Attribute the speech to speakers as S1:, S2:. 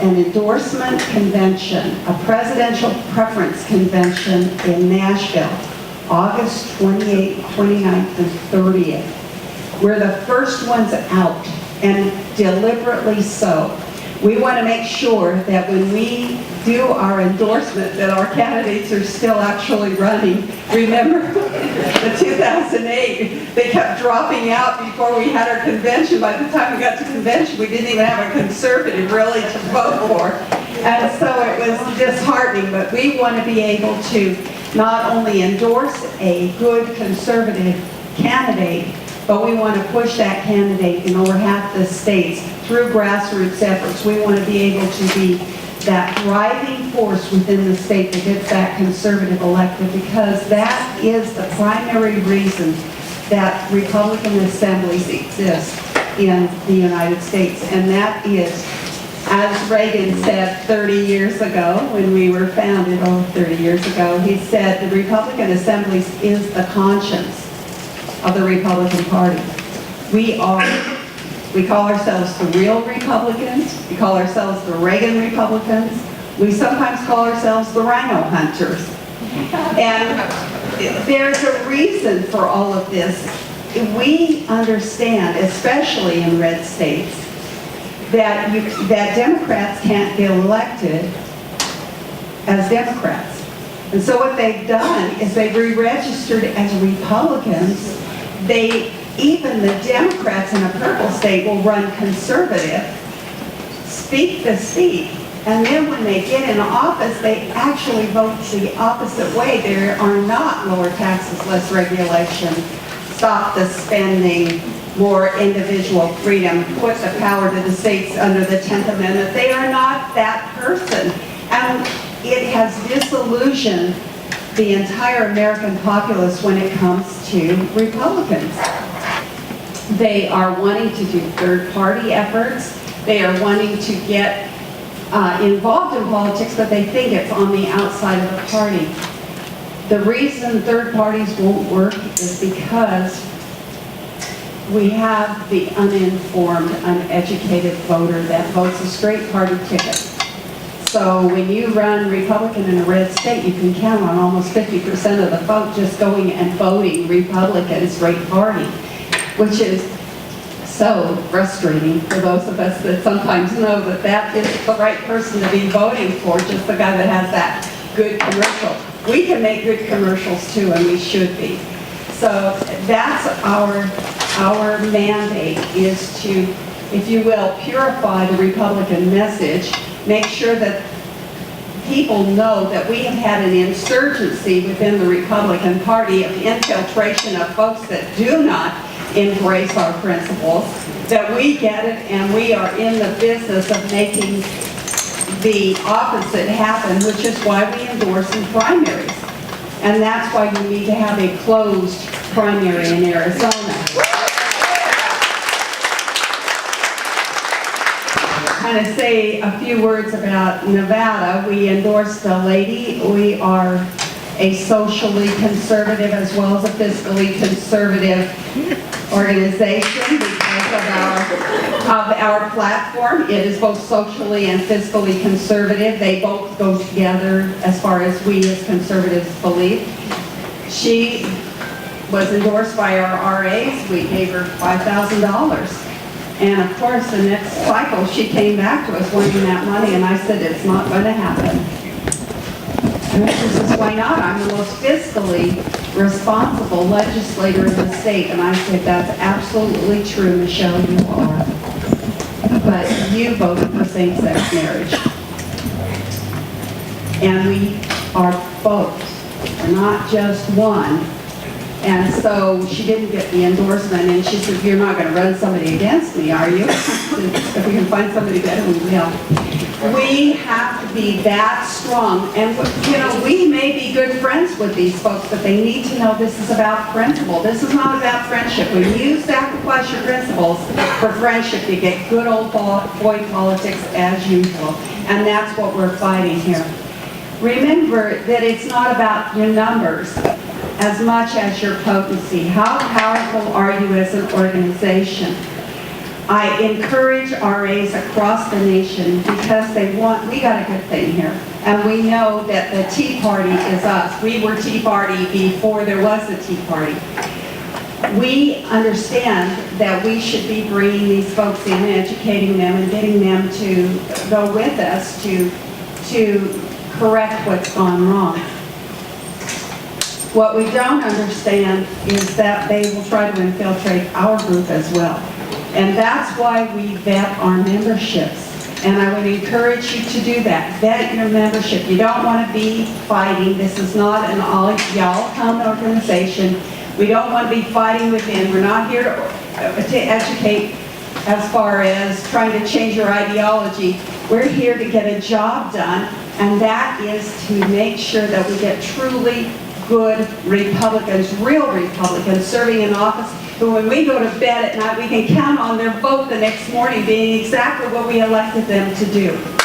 S1: an endorsement convention, a presidential preference convention in Nashville, August 28th, 29th, and 30th. We're the first ones out, and deliberately so. We want to make sure that when we do our endorsement that our candidates are still actually running. Remember the 2008, they kept dropping out before we had our convention. By the time we got to convention, we didn't even have a conservative really to vote for. And so it was disheartening, but we want to be able to not only endorse a good conservative candidate, but we want to push that candidate in over half the states through grassroots efforts. We want to be able to be that driving force within the state that gets that conservative elected, because that is the primary reason that Republican assemblies exist in the United States. And that is, as Reagan said 30 years ago, when we were founded, 30 years ago, he said the Republican assemblies is the conscience of the Republican Party. We call ourselves the real Republicans. We call ourselves the Reagan Republicans. We sometimes call ourselves the rhino hunters. And there's a reason for all of this. We understand, especially in red states, that Democrats can't get elected as Democrats. And so what they've done is they've re-registered as Republicans. Even the Democrats in a purple state will run conservative, speak the speak, and then when they get in office, they actually vote the opposite way. There are not lower taxes, less regulation, stop the spending, more individual freedom, put the power to the states under the 10th Amendment. They are not that person. And it has disillusioned the entire American populace when it comes to Republicans. They are wanting to do third-party efforts. They are wanting to get involved in politics, but they think it's on the outside of the party. The reason third parties won't work is because we have the uninformed, uneducated voter that votes a straight party ticket. So when you run Republican in a red state, you can count on almost 50% of the vote just going and voting Republican, straight party, which is so frustrating for those of us that sometimes know that that is the right person to be voting for, just the guy that has that good commercial. We can make good commercials too, and we should be. So that's our mandate, is to, if you will, purify the Republican message, make sure that people know that we have had an insurgency within the Republican Party of infiltration of folks that do not embrace our principles, that we get it, and we are in the business of making the opposite happen, which is why we endorse in primaries. And that's why you need to have a closed primary in Arizona. Kind of say a few words about Nevada. We endorsed a lady. We are a socially conservative as well as a fiscally conservative organization because of our platform. It is both socially and fiscally conservative. They both go together as far as we as conservatives believe. She was endorsed by our RAs. We gave her $5,000. And of course, the next cycle, she came back to us wanting that money, and I said, it's not going to happen. And she says, why not? I'm the most fiscally responsible legislator in the state. And I said, that's absolutely true, Michelle, you are. But you voted for same-sex marriage. And we are both, not just one. And so she didn't get the endorsement, and she said, you're not going to run somebody against me, are you? If we can find somebody better, we will. We have to be that strong. And, you know, we may be good friends with these folks, but they need to know this is about principle. This is not about friendship. When you sacrifice your principles for friendship, you get good old boy politics as usual. And that's what we're fighting here. Remember that it's not about your numbers as much as your potency. How powerful are you as an organization? I encourage RAs across the nation because we got a good thing here. And we know that the Tea Party is us. We were Tea Party before there was a Tea Party. We understand that we should be bringing these folks in, educating them, and getting them to go with us to correct what's gone wrong. What we don't understand is that they will try to infiltrate our group as well. And that's why we vet our memberships. And I would encourage you to do that. Vet your membership. You don't want to be fighting. This is not an all-y'all-come organization. We don't want to be fighting within. We're not here to educate as far as trying to change your ideology. We're here to get a job done, and that is to make sure that we get truly good Republicans, real Republicans, serving in office, who when we go to bed at night, we can count on their vote the next morning being exactly what we elected them to do.